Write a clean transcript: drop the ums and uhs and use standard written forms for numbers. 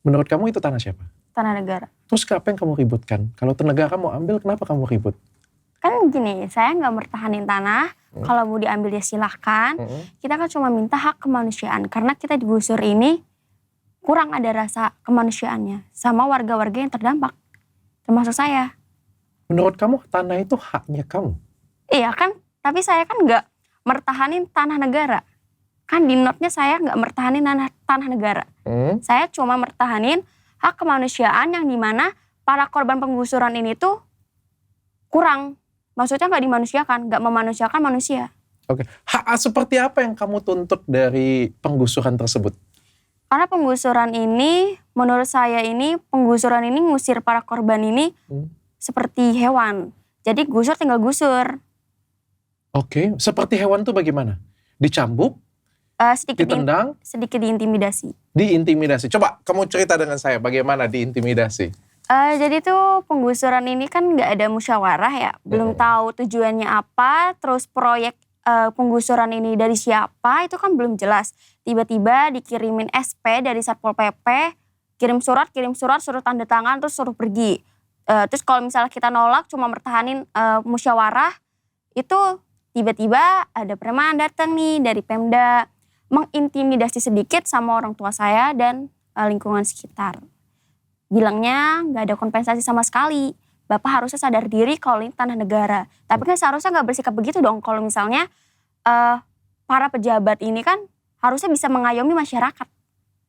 Menurut kamu itu tanah siapa? Tanah negara. Terus apa yang kamu ributkan? Kalau negara mau ambil, kenapa kamu ribut? Kan gini, saya nggak mertahanin tanah, kalau mau diambil ya silahkan. Kita kan cuma minta hak kemanusiaan, karena kita digusur ini kurang ada rasa kemanusiaannya sama warga-warga yang terdampak, termasuk saya. Menurut kamu tanah itu haknya kamu? Iya kan, tapi saya kan nggak mertahanin tanah negara. Kan di notnya saya nggak mertahanin tanah negara. Saya cuma mertahanin hak kemanusiaan yang dimana para korban penggusuran ini tuh kurang. Maksudnya nggak dimanusiakan, nggak memanusiakan manusia. Oke, hak seperti apa yang kamu tuntut dari penggusuran tersebut? Karena penggusuran ini, menurut saya ini, penggusuran ini ngusir para korban ini seperti hewan. Jadi gusur tinggal gusur. Oke, seperti hewan tuh bagaimana? Dicambuk? Ditendang? Sedikit diintimidasi. Diintimidasi. Coba kamu cerita dengan saya bagaimana diintimidasi. Jadi tuh penggusuran ini kan nggak ada musyawarah ya. Belum tahu tujuannya apa, terus proyek penggusuran ini dari siapa, itu kan belum jelas. Tiba-tiba dikirimin SP dari Satpol PP, kirim surat, suruh tanda tangan, terus suruh pergi. Terus kalau misalnya kita nolak cuma mertahanin musyawarah, itu tiba-tiba ada preman datang nih dari Pemda, mengintimidasi sedikit sama orang tua saya dan lingkungan sekitar. Bilangnya nggak ada kompensasi sama sekali. Bapak harusnya sadar diri kalau ini tanah negara. Tapi kan seharusnya nggak bersikap begitu dong. Kalau misalnya para pejabat ini kan harusnya bisa mengayomi masyarakat.